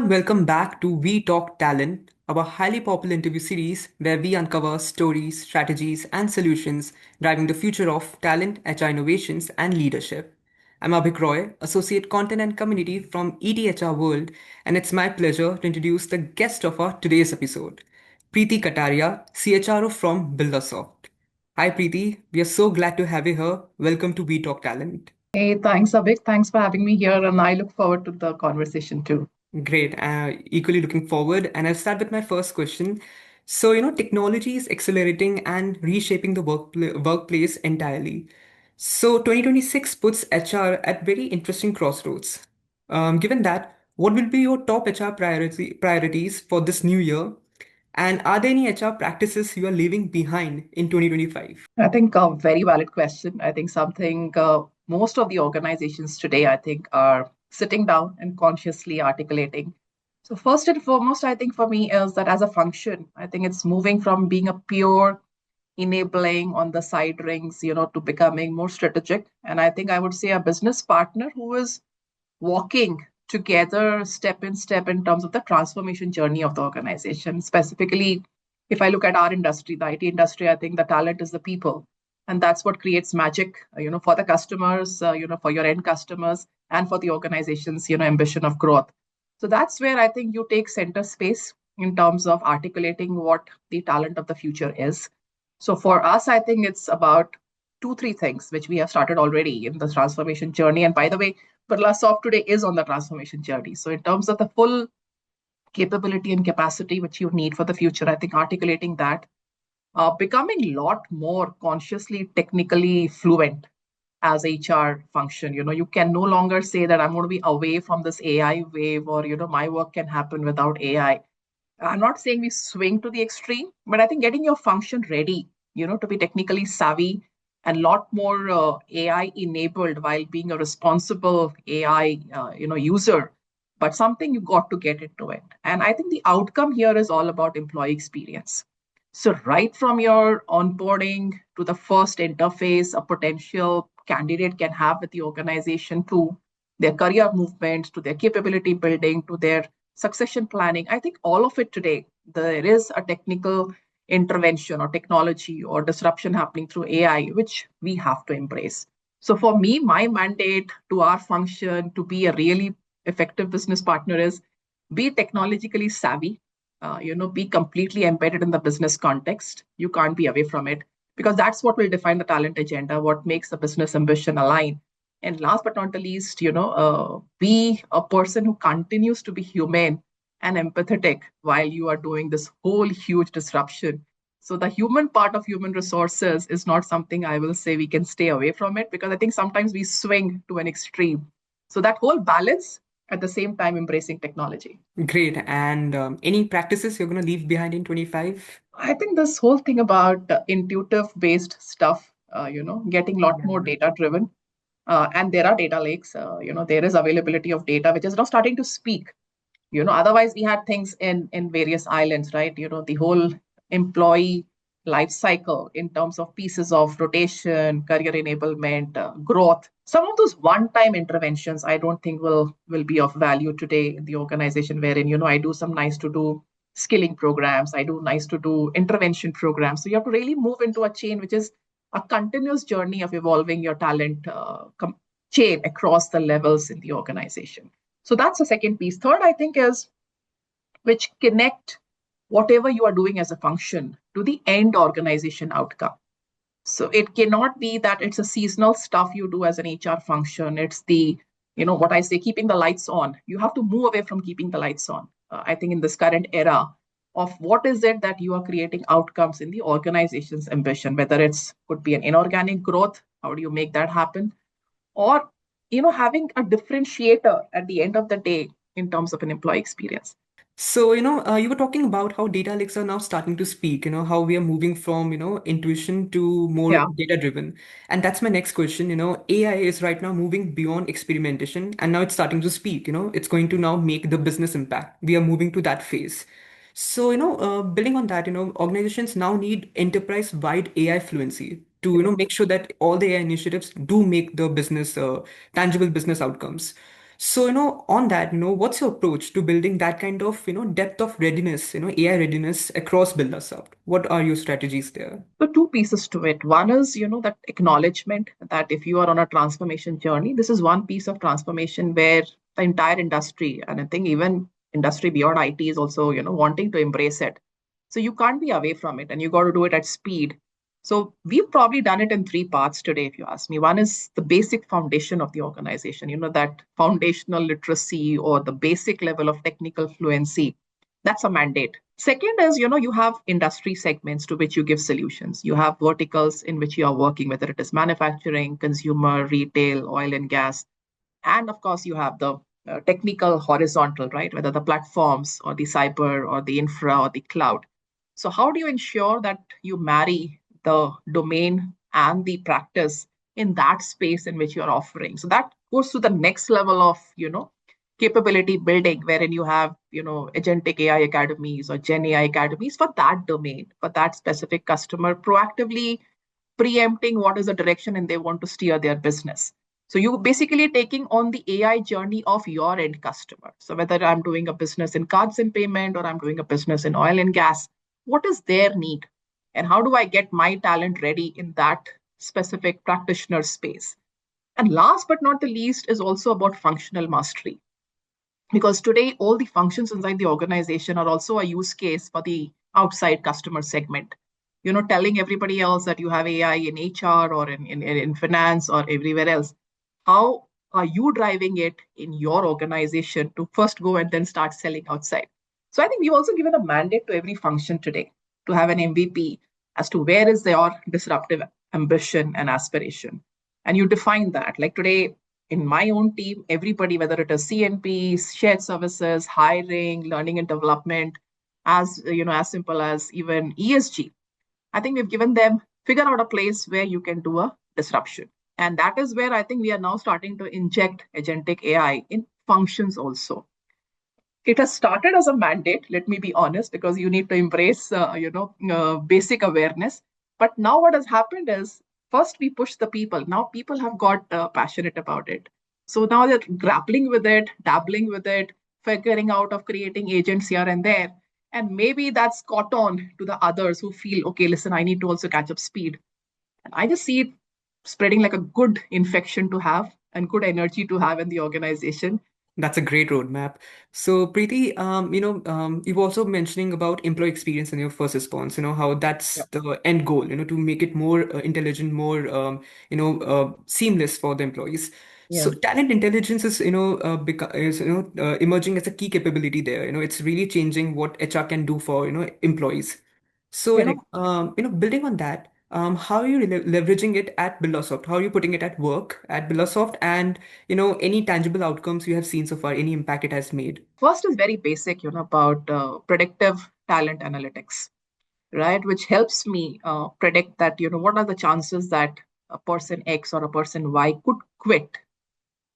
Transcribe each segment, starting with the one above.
welcome back to We Talk Talent, our highly popular interview series where we uncover stories, strategies, and solutions driving the future of talent, HR innovations, and leadership. I'm Abhik Roy, Associate Content and Community from ET HRWorld, and it's my pleasure to introduce the guest of our today's episode, Priti Kataria, CHRO from Birlasoft. Hi Preeti, we are so glad to have you here. Welcome to We Talk Talent. Hey, thanks, Abhik. Thanks for having me here, and I look forward to the conversation too. Great. Equally looking forward. And I'll start with my first question. Technology is accelerating and reshaping the workplace entirely. So, 2026 puts HR at very interesting crossroads. Given that, what will be your top HR priorities for this new year? And are there any HR practices you are leaving behind in 2025? I think a very valid question. I think something most of the organizations today, I think, are sitting down and consciously articulating. So, first and foremost, I think for me is that as a function, I think it's moving from being a pure enabling on the side rings, to becoming more strategic. And I think I would say a business partner who is walking together step in step in terms of the transformation journey of the organization. Specifically, if I look at our industry, the IT industry, I think the talent is the people. And that's what creates magic, for the customers, for your end customers and for the organization's, ambition of growth. So that's where I think you take center space in terms of articulating what the talent of the future is. So for us, I think it's about two, three things which we have started already in the transformation journey. And by the way, Birlasoft today is on the transformation journey. So in terms of the full capability and capacity which you need for the future, I think articulating that, becoming a lot more consciously technically fluent as HR function. You can no longer say that I'm going to be away from this AI wave or, my work can happen without AI. I'm not saying we swing to the extreme, but I think getting your function ready, to be technically savvy and a lot more AI enabled while being a responsible AI, user, but something you got to get into it. And I think the outcome here is all about employee experience. So right from your onboarding to the first interface a potential candidate can have with the organization to their career movement, to their capability building, to their succession planning. I think all of it today, there is a technical intervention or technology or disruption happening through AI, which we have to embrace. So for me, my mandate to our function to be a really effective business partner is be technologically savvy, be completely embedded in the business context. You can't be away from it because that's what will define the talent agenda, what makes the business ambition align. And last but not the least, be a person who continues to be humane and empathetic while you are doing this whole huge disruption. So the human part of human resources is not something I will say we can stay away from it because I think sometimes we swing to an extreme. So that whole balance at the same time embracing technology. Great. And any practices you're going to leave behind in 25? I think this whole thing about intuitive based stuff, getting a lot more Yeah. data driven. And there are data lakes, there is availability of data, which is now starting to speak. Otherwise we had things in various islands, right? The whole employee life cycle in terms of pieces of rotation, career enablement, growth. Some of those one-time interventions I don't think will be of value today in the organization, wherein I do some nice to do skilling programs, I do nice to do intervention programs. So you have to really move into a chain which is a continuous journey of evolving your talent chain across the levels in the organization. So that's the second piece. Third, I think, is which connect whatever you are doing as a function to the end organization outcome. So it cannot be that it's a seasonal stuff you do as an HR function. It's the, what I say, keeping the lights on. You have to move away from keeping the lights on. I think in this current era of what is it that you are creating outcomes in the organization's ambition, whether it's could be an inorganic growth, how do you make that happen? Or having a differentiator at the end of the day in terms of an employee experience. You were talking about how data lakes are now starting to speak, how we are moving from, intuition to more Yeah. data driven. And that's my next question. AI is right now moving beyond experimentation and now it's starting to speak, it's going to now make the business impact. We are moving to that phase. Building on that, organizations now need enterprise-wide AI fluency to, make sure that all the AI initiatives do make the business, tangible business outcomes. So, on that, what's your approach to building that kind of, depth of readiness, AI readiness across Birlasoft? What are your strategies there? So two pieces to it. One is, that acknowledgement that if you are on a transformation journey, this is one piece of transformation where the entire industry, and I think even industry beyond IT is also, wanting to embrace it. So you can't be away from it and you got to do it at speed. So we've probably done it in three parts today, if you ask me. One is the basic foundation of the organization, that foundational literacy or the basic level of technical fluency. That's a mandate. Second is, you have industry segments to which you give solutions. You have verticals in which you are working, whether it is manufacturing, consumer, retail, oil and gas. And of course, you have the technical horizontal, right? Whether the platforms or the cyber or the infra or the cloud. So, how do you ensure that you marry the domain and the practice in that space in which you're offering? So, that goes to the next level of, capability building, wherein you have, agentic AI academies or Gen AI academies for that domain, for that specific customer, proactively preempting what is the direction and they want to steer their business. So you basically taking on the AI journey of your end customer. So whether I'm doing a business in cards and payment or I'm doing a business in oil and gas, what is their need? And how do I get my talent ready in that specific practitioner space? And last but not the least is also about functional mastery. Because today, all the functions inside the organization are also a use case for the outside customer segment. Telling everybody else that you have AI in HR or in finance or everywhere else. How are you driving it in your organization to first go and then start selling outside? So I think we've also given a mandate to every function today to have an MVP as to where is their disruptive ambition and aspiration. And you define that. Like today, in my own team, everybody, whether it is CNP, shared services, hiring, learning and development, as simple as even ESG, I think we've given them figure out a place where you can do a disruption. And that is where I think we are now starting to inject agentic AI in functions also. It has started as a mandate, let me be honest, because you need to embrace basic awareness. But now what has happened is first we push the people. Now people have got passionate about it. So now they're grappling with it, dabbling with it, figuring out of creating agents here and there. And maybe that's caught on to the others who feel, okay, listen, I need to also catch up speed. And I just see it spreading like a good infection to have and good energy to have in the organization. That's a great roadmap. So, Preeti, you were also mentioning about employee experience in your first response, how that's Yeah. the end goal, to make it more intelligent, more, seamless for the employees. So, Yeah. talent intelligence is, emerging as a key capability there. It's really changing what HR can do for, employees. So, Correct. building on that, how are you leveraging it at Birlasoft? How are you putting it at work at Birlasoft? And, any tangible outcomes you have seen so far, any impact it has made? First is very basic, about predictive talent analytics, right? Which helps me predict that, what are the chances that a person X or a person Y could quit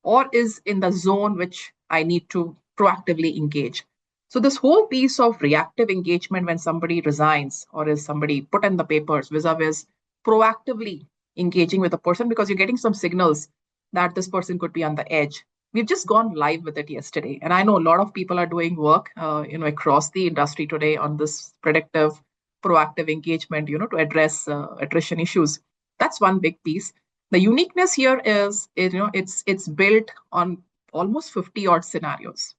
or is in the zone which I need to proactively engage. So this whole piece of reactive engagement when somebody resigns or is somebody put in the papers vis-a-vis proactively engaging with a person because you're getting some signals that this person could be on the edge. We've just gone live with it yesterday, and I know a lot of people are doing work, across the industry today on this predictive, proactive engagement, to address attrition issues. That's one big piece. The uniqueness here is, it's built on almost 50 odd scenarios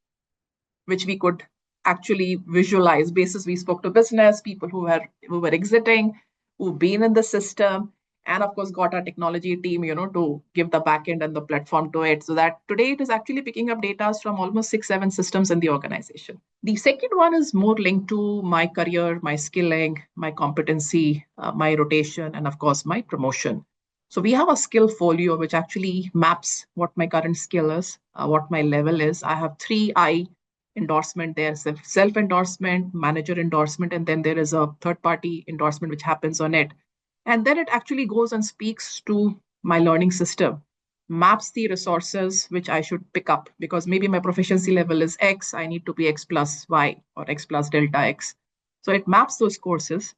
which we could actually visualize basis. We spoke to business people who were exiting, who've been in the system, and of course got our technology team, to give the backend and the platform to it. So that today it is actually picking up data from almost 6, 7 systems in the organization. The second one is more linked to my career, my skilling, my competency, my rotation, and of course my promotion. So we have a skill folio which actually maps what my current skill is, what my level is. I have three I endorsement there: self endorsement, manager endorsement, and then there is a third party endorsement which happens on it. And then it actually goes and speaks to my learning system, maps the resources which I should pick up because maybe my proficiency level is X, I need to be X plus Y or X plus delta X. So it maps those courses.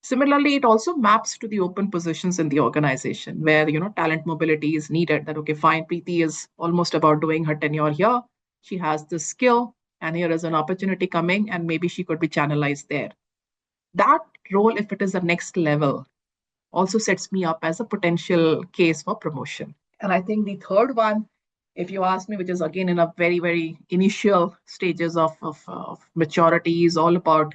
Similarly, it also maps to the open positions in the organization where talent mobility is needed. That okay, fine, Preeti is almost about doing her tenure here. She has this skill, and here is an opportunity coming, and maybe she could be channelized there. That role, if it is the next level, also sets me up as a potential case for promotion. And I think the third one, if you ask me, which is again in a very, very initial stages of maturity, is all about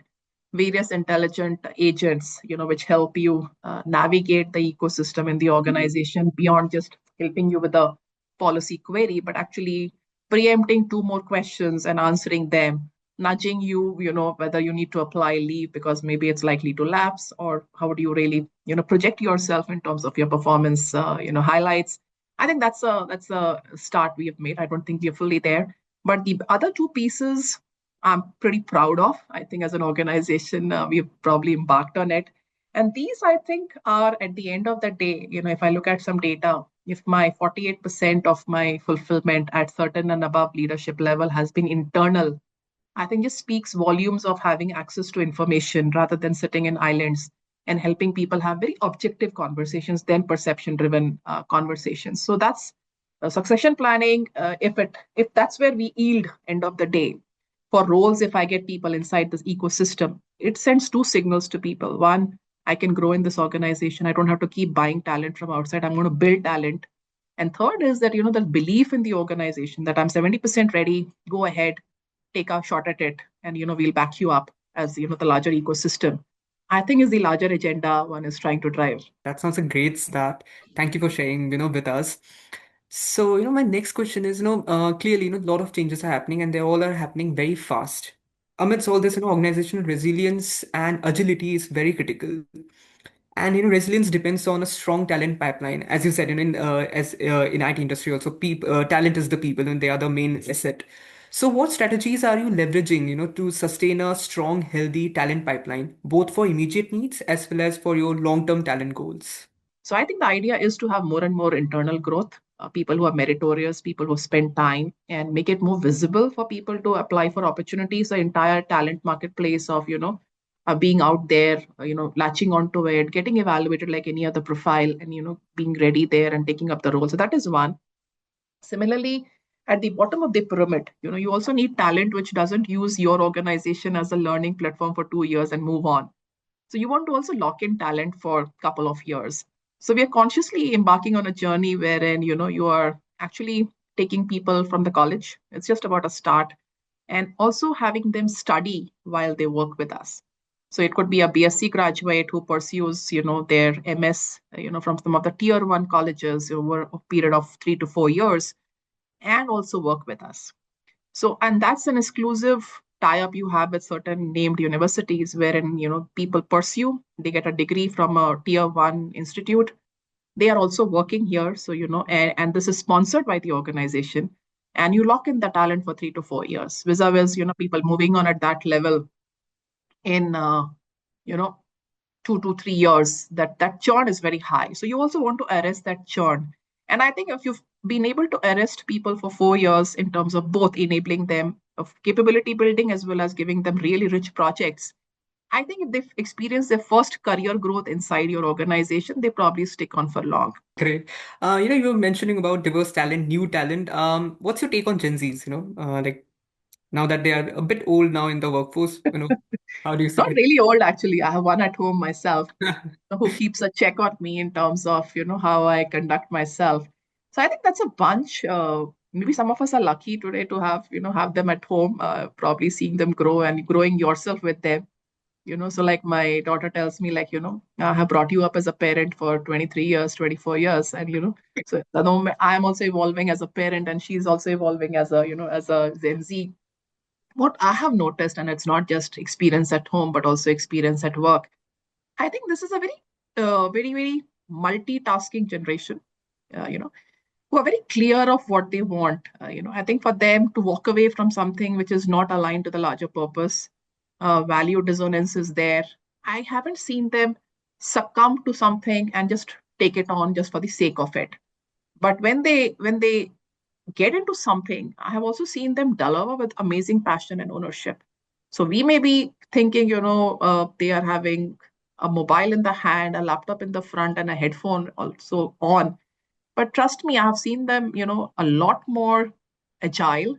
various intelligent agents, which help you navigate the ecosystem in the organization beyond just helping you with a policy query, but actually preempting two more questions and answering them, nudging you, whether you need to apply leave because maybe it's likely to lapse, or how do you really, project yourself in terms of your performance, highlights. I think that's a start we have made. I don't think we're fully there, but the other two pieces I'm pretty proud of. I think as an organization, we've probably embarked on it. And these, I think, are at the end of the day, if I look at some data, if my 48% of my fulfillment at certain and above leadership level has been internal, I think just speaks volumes of having access to information rather than sitting in islands and helping people have very objective conversations than perception driven conversations. So that's succession planning. If that's where we yield end of the day for roles, if I get people inside this ecosystem, it sends two signals to people. One, I can grow in this organization. I don't have to keep buying talent from outside. I'm going to build talent. And third is that, the belief in the organization that I'm 70% ready, go ahead, take a shot at it, and, we'll back you up as, the larger ecosystem. I think is the larger agenda one is trying to drive. That sounds a great start. Thank you for sharing, with us. So, my next question is, clearly, a lot of changes are happening and they all are happening very fast. Amidst all this, organizational resilience and agility is very critical. And resilience depends on a strong talent pipeline, as you said. In IT industry also, talent is the people, and they are the main asset. So, what strategies are you leveraging, to sustain a strong, healthy talent pipeline, both for immediate needs as well as for your long-term talent goals? So I think the idea is to have more and more internal growth, people who are meritorious, people who spend time, and make it more visible for people to apply for opportunities. The entire talent marketplace of being out there, latching onto it, getting evaluated like any other profile, and being ready there and taking up the role. So that is one. Similarly, at the bottom of the pyramid, you also need talent which doesn't use your organization as a learning platform for 2 years and move on. So you want to also lock in talent for a couple of years. So we are consciously embarking on a journey wherein you are actually taking people from the college. It's just about a start, and also having them study while they work with us. So it could be a BSc graduate who pursues their MS from some of the tier one colleges over a period of 3 to 4 years, and also work with us. So, and that's an exclusive tie-up you have with certain named universities wherein, people pursue, they get a degree from a tier one institute. They are also working here. So, and this is sponsored by the organization. And you lock in the talent for 3 to 4 years. Vis-a-vis, people moving on at that level in, you know, 2 to 3 years, that churn is very high. So you also want to arrest that churn. And I think if you've been able to arrest people for 4 years in terms of both enabling them of capability building as well as giving them really rich projects, I think if they've experienced their first career growth inside your organization, they probably stick on for long. Great. You were mentioning about diverse talent, new talent. What's your take on Gen Zs? Like now that they are a bit old now in the workforce, how do you Not see really old, actually. I have one at home myself it? who keeps a check on me in terms of how I conduct myself. So I think that's a bunch. Maybe some of us are lucky today to have them at home, probably seeing them grow and growing yourself with them. So like my daughter tells me, like, I have brought you up as a parent for 23 years, 24 years. And, so the moment I'm also evolving as a parent, and she's also evolving as a Gen Z. What I have noticed, and it's not just experience at home, but also experience at work, I think this is a very, very multitasking generation, who are very clear of what they want. I think for them to walk away from something which is not aligned to the larger purpose, value dissonance is there. I haven't seen them succumb to something and just take it on just for the sake of it. But when they get into something, I have also seen them deliver with amazing passion and ownership. So we may be thinking, they are having a mobile in the hand, a laptop in the front, and a headphone also on. But trust me, I have seen them, a lot more agile,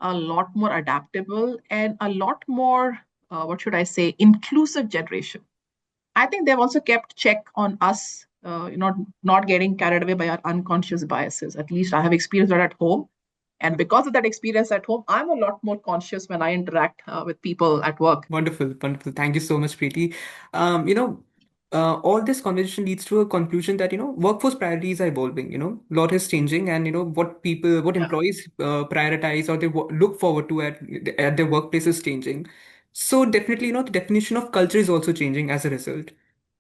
a lot more adaptable, and a lot more, what should I say, inclusive generation. I think they've also kept check on us, not getting carried away by our unconscious biases. At least I have experienced that at home. And because of that experience at home, I'm a lot more conscious when I interact with people at work. Wonderful, wonderful. Thank you so much, Preeti. You know, all this conversation leads to a conclusion that, workforce priorities are evolving, a lot is changing, and, what Yeah, employees prioritize or they look forward to at their workplace is changing. So definitely, the definition of culture is also changing as a result.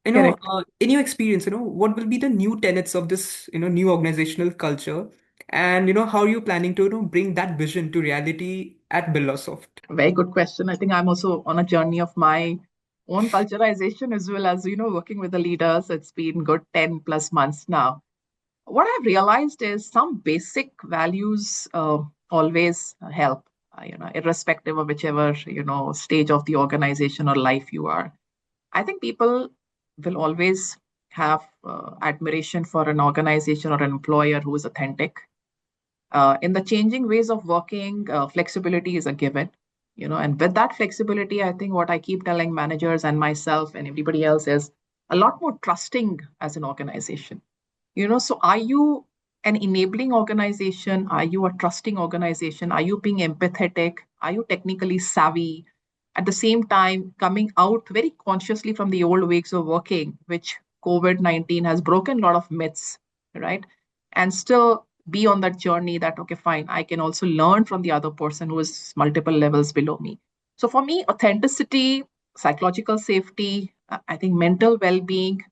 correct. In your experience, what will be the new tenets of this, new organizational culture, and, how are you planning to, bring that vision to reality at Birlasoft? Very good question. I think I'm also on a journey of my own culturization as well as, working with the leaders. It's been good 10 plus months now. What I've realized is some basic values always help, irrespective of whichever, stage of the organization or life you are. I think people will always have admiration for an organization or an employer who is authentic. In the changing ways of working, flexibility is a given, and with that flexibility, I think what I keep telling managers and myself and everybody else is a lot more trusting as an organization. So are you an enabling organization? Are you a trusting organization? Are you being empathetic? Are you technically savvy? At the same time, coming out very consciously from the old ways of working, which COVID-19 has broken a lot of myths, right? And still be on that journey that, okay, fine, I can also learn from the other person who is multiple levels below me. So for me, authenticity, psychological safety, I think mental well being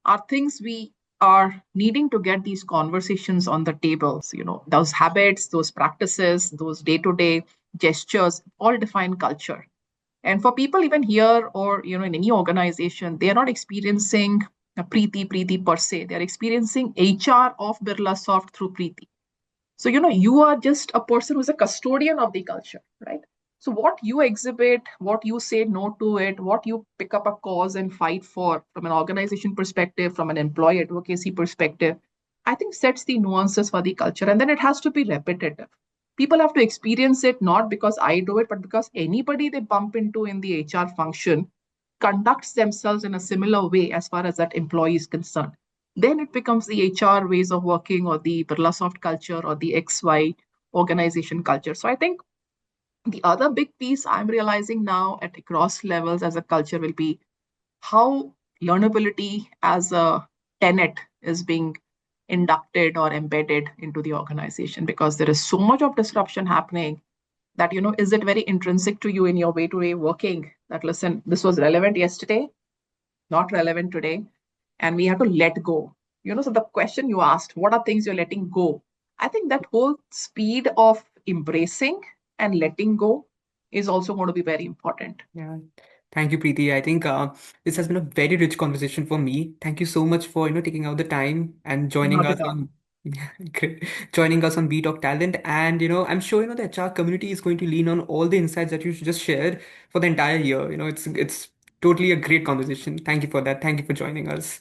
are things we are needing to get these conversations on the tables. Those habits, those practices, those day to day gestures all define culture. And for people even here or in any organization, they are not experiencing a Preeti per se. They are experiencing HR of Birlasoft through Preeti. So, you are just a person who's a custodian of the culture, right? So, what you exhibit, what you say no to it, what you pick up a cause and fight for from an organization perspective, from an employee advocacy perspective, I think sets the nuances for the culture. And then it has to be repetitive. People have to experience it not because I do it, but because anybody they bump into in the HR function conducts themselves in a similar way as far as that employee is concerned. Then it becomes the HR ways of working or the Birlasoft culture or the XY organization culture. So I think the other big piece I'm realizing now at across levels as a culture will be how learnability as a tenet is being inducted or embedded into the organization because there is so much of disruption happening that is it very intrinsic to you in your way-to-day working that listen, this was relevant yesterday, not relevant today, and we have to let go. So the question you asked, what are things you're letting go? I think that whole speed of embracing and letting go is also going to be very important. Yeah. Thank you, Preeti. I think this has been a very rich conversation for me. Thank you so much for taking out the time and joining Not us at all. on great, joining us on We Talk Talent. And I'm sure the HR community is going to lean on all the insights that you just shared for the entire year. It's totally a great conversation. Thank you for that. Thank you for joining us.